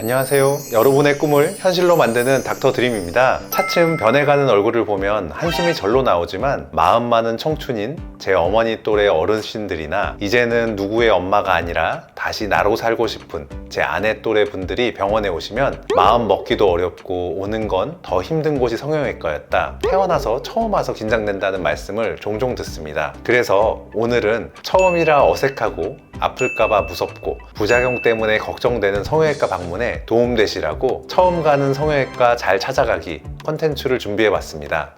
안녕하세요. 여러분의 꿈을 현실로 만드는 닥터 드림입니다. 차츰 변해가는 얼굴을 보면 한숨이 절로 나오지만 마음 많은 청춘인 제 어머니 또래 어르신들이나 이제는 누구의 엄마가 아니라 다시 나로 살고 싶은 제 아내 또래 분들이 병원에 오시면 마음 먹기도 어렵고 오는 건 더 힘든 곳이 성형외과였다. 태어나서 처음 와서 긴장된다는 말씀을 종종 듣습니다. 그래서 오늘은 처음이라 어색하고 아플까봐 무섭고 부작용 때문에 걱정되는 성형외과 방문에 도움되시라고 처음 가는 성형외과 잘 찾아가기 컨텐츠를 준비해봤습니다.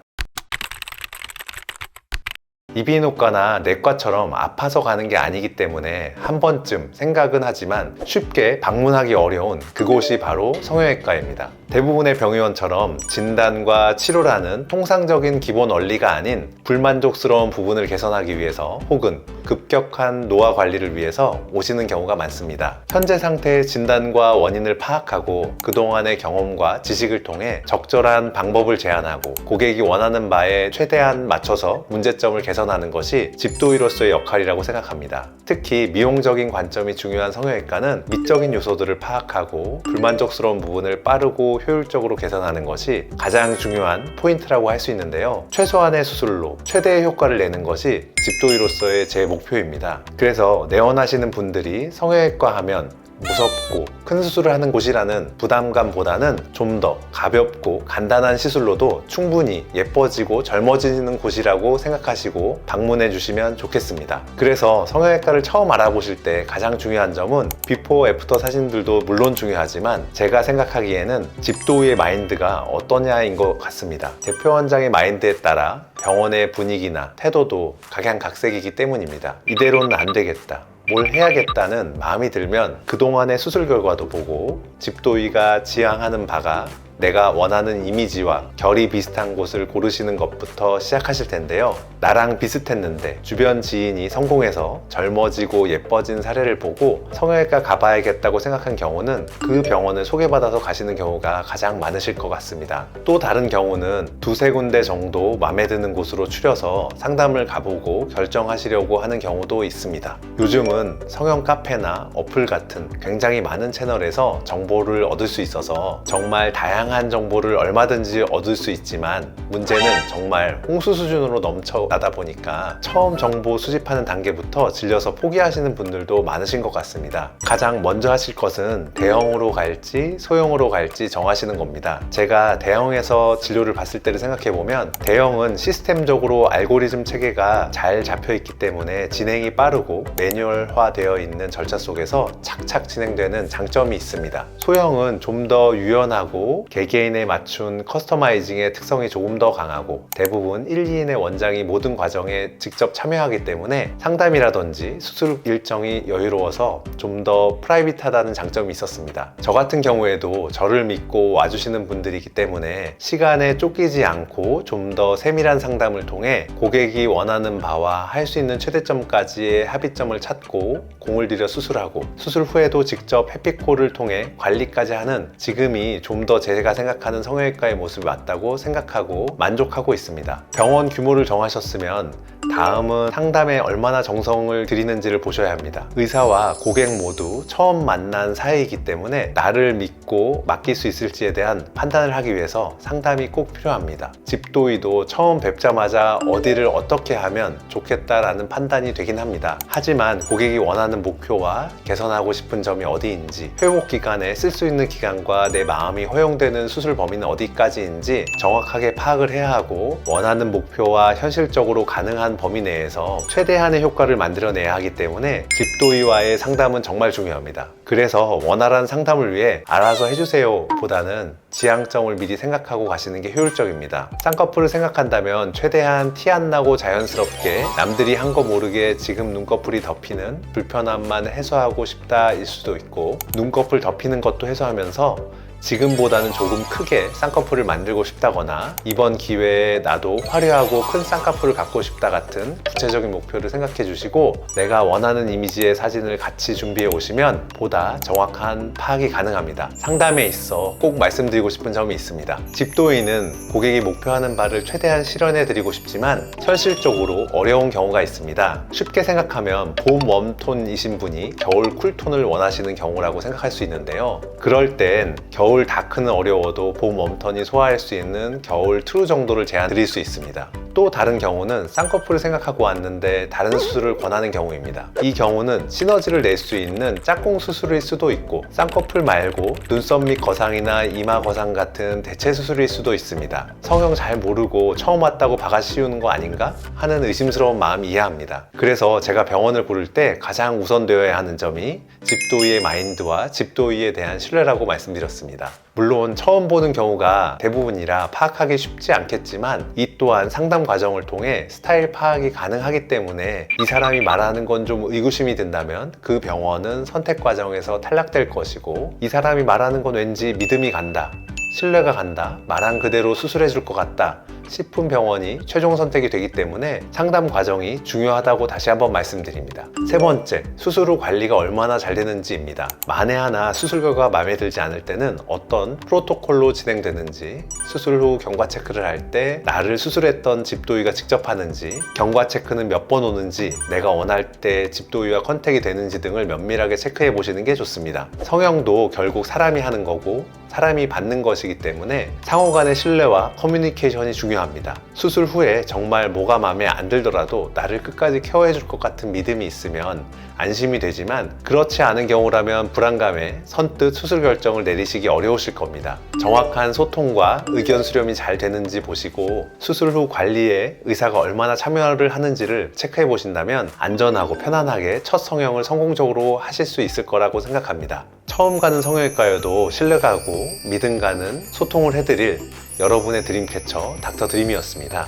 이비인후과나 내과처럼 아파서 가는 게 아니기 때문에 한 번쯤 생각은 하지만 쉽게 방문하기 어려운 그곳이 바로 성형외과입니다. 대부분의 병의원처럼 진단과 치료라는 통상적인 기본 원리가 아닌 불만족스러운 부분을 개선하기 위해서 혹은 급격한 노화 관리를 위해서 오시는 경우가 많습니다. 현재 상태의 진단과 원인을 파악하고 그동안의 경험과 지식을 통해 적절한 방법을 제안하고 고객이 원하는 바에 최대한 맞춰서 문제점을 개선하는 것이 집도의로서의 역할이라고 생각합니다. 특히 미용적인 관점이 중요한 성형외과는 미적인 요소들을 파악하고 불만족스러운 부분을 빠르고 효율적으로 개선하는 것이 가장 중요한 포인트라고 할 수 있는데요. 최소한의 수술로 최대의 효과를 내는 것이 집도의로서의 제 목표입니다. 그래서 내원하시는 분들이 성형외과 하면 무섭고 큰 수술을 하는 곳이라는 부담감보다는 좀 더 가볍고 간단한 시술로도 충분히 예뻐지고 젊어지는 곳이라고 생각하시고 방문해 주시면 좋겠습니다. 그래서 성형외과를 처음 알아보실 때 가장 중요한 점은 비포 애프터 사진들도 물론 중요하지만 제가 생각하기에는 집도의의 마인드가 어떠냐인 것 같습니다. 대표 원장의 마인드에 따라 병원의 분위기나 태도도 각양각색이기 때문입니다. 이대로는 안 되겠다, 뭘 해야겠다는 마음이 들면 그동안의 수술 결과도 보고 집도의가 지향하는 바가 내가 원하는 이미지와 결이 비슷한 곳을 고르시는 것부터 시작하실 텐데요. 나랑 비슷했는데 주변 지인이 성공해서 젊어지고 예뻐진 사례를 보고 성형외과 가봐야겠다고 생각한 경우는 그 병원을 소개받아서 가시는 경우가 가장 많으실 것 같습니다. 또 다른 경우는 두세 군데 정도 마음에 드는 곳으로 추려서 상담을 가보고 결정하시려고 하는 경우도 있습니다. 요즘은 성형 카페나 어플 같은 굉장히 많은 채널에서 정보를 얻을 수 있어서 정말 다양한 정보를 얼마든지 얻을 수 있지만 문제는 정말 홍수 수준으로 넘쳐나다 보니까 처음 정보 수집하는 단계부터 질려서 포기하시는 분들도 많으신 것 같습니다. 가장 먼저 하실 것은 대형으로 갈지 소형으로 갈지 정하시는 겁니다. 제가 대형에서 진료를 받을 때를 생각해보면 대형은 시스템적으로 알고리즘 체계가 잘 잡혀있기 때문에 진행이 빠르고 매뉴얼화 되어 있는 절차 속에서 착착 진행되는 장점이 있습니다. 소형은 좀 더 유연하고 개개인에 맞춘 커스터마이징의 특성이 조금 더 강하고 대부분 1, 2인의 원장이 모든 과정에 직접 참여하기 때문에 상담이라든지 수술 일정이 여유로워서 좀 더 프라이빗하다는 장점이 있었습니다. 저 같은 경우에도 저를 믿고 와주시는 분들이기 때문에 시간에 쫓기지 않고 좀 더 세밀한 상담을 통해 고객이 원하는 바와 할 수 있는 최대점까지의 합의점을 찾고 공을 들여 수술하고 수술 후에도 직접 해피콜을 통해 관리까지 하는 지금이 좀 더 제가 생각하는 성형외과의 모습이 맞다고 생각하고 만족하고 있습니다. 병원 규모를 정하셨으면 다음은 상담에 얼마나 정성을 들이는지를 보셔야 합니다. 의사와 고객 모두 처음 만난 사이이기 때문에 나를 믿고 맡길 수 있을지에 대한 판단을 하기 위해서 상담이 꼭 필요합니다. 집도의도 처음 뵙자마자 어디를 어떻게 하면 좋겠다라는 판단이 되긴 합니다. 하지만 고객이 원하는 목표와 개선하고 싶은 점이 어디인지, 회복 기간에 쓸 수 있는 기간과 내 마음이 허용되는 수술 범위는 어디까지인지 정확하게 파악을 해야 하고 원하는 목표와 현실적으로 가능한 범위 내에서 최대한의 효과를 만들어내야 하기 때문에 집도의와의 상담은 정말 중요합니다. 그래서 원활한 상담을 위해 알아서 해주세요 보다는 지향점을 미리 생각하고 가시는 게 효율적입니다. 쌍꺼풀을 생각한다면 최대한 티 안 나고 자연스럽게 남들이 한 거 모르게 지금 눈꺼풀이 덮이는 불편함만 해소하고 싶다일 수도 있고 눈꺼풀 덮이는 것도 해소하면서 지금보다는 조금 크게 쌍꺼풀을 만들고 싶다거나 이번 기회에 나도 화려하고 큰 쌍꺼풀을 갖고 싶다 같은 구체적인 목표를 생각해 주시고 내가 원하는 이미지의 사진을 같이 준비해 오시면 보다 정확한 파악이 가능합니다. 상담에 있어 꼭 말씀드리고 싶은 점이 있습니다. 집도의는 고객이 목표하는 바를 최대한 실현해 드리고 싶지만 현실적으로 어려운 경우가 있습니다. 쉽게 생각하면 봄 웜톤이신 분이 겨울 쿨톤을 원하시는 경우라고 생각할 수 있는데요. 그럴 땐 겨울 다크는 어려워도 봄 웜톤이 소화할 수 있는 겨울 트루 정도를 제안 드릴 수 있습니다. 또 다른 경우는 쌍꺼풀을 생각하고 왔는데 다른 수술을 권하는 경우입니다. 이 경우는 시너지를 낼 수 있는 짝꿍 수술일 수도 있고 쌍꺼풀 말고 눈썹 및 거상이나 이마 거상 같은 대체 수술일 수도 있습니다. 성형 잘 모르고 처음 왔다고 박아 씌우는 거 아닌가 하는 의심스러운 마음 이해합니다. 그래서 제가 병원을 고를 때 가장 우선되어야 하는 점이 집도의의 마인드와 집도의에 대한 신뢰라고 말씀드렸습니다. 물론 처음 보는 경우가 대부분이라 파악하기 쉽지 않겠지만 이 또한 상담 과정을 통해 스타일 파악이 가능하기 때문에 이 사람이 말하는 건 좀 의구심이 든다면 그 병원은 선택 과정에서 탈락될 것이고 이 사람이 말하는 건 왠지 믿음이 간다, 신뢰가 간다, 말한 그대로 수술해 줄 것 같다 싶은 병원이 최종 선택이 되기 때문에 상담 과정이 중요하다고 다시 한번 말씀드립니다. 세 번째, 수술 후 관리가 얼마나 잘 되는지입니다. 만에 하나 수술 결과가 마음에 들지 않을 때는 어떤 프로토콜로 진행되는지, 수술 후 경과 체크를 할 때 나를 수술했던 집도의가 직접 하는지, 경과 체크는 몇 번 오는지, 내가 원할 때 집도의와 컨택이 되는지 등을 면밀하게 체크해 보시는 게 좋습니다. 성형도 결국 사람이 하는 거고 사람이 받는 것이기 때문에 상호 간의 신뢰와 커뮤니케이션이 중요합니다. 수술 후에 정말 뭐가 마음에 안 들더라도 나를 끝까지 케어해 줄 것 같은 믿음이 있으면 안심이 되지만 그렇지 않은 경우라면 불안감에 선뜻 수술 결정을 내리시기 어려우실 겁니다. 정확한 소통과 의견 수렴이 잘 되는지 보시고 수술 후 관리에 의사가 얼마나 참여를 하는지를 체크해 보신다면 안전하고 편안하게 첫 성형을 성공적으로 하실 수 있을 거라고 생각합니다. 처음 가는 성형외과여도 신뢰가고 믿음 가는 소통을 해드릴 여러분의 드림캐쳐 닥터 드림이었습니다.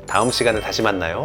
다음 시간에 다시 만나요.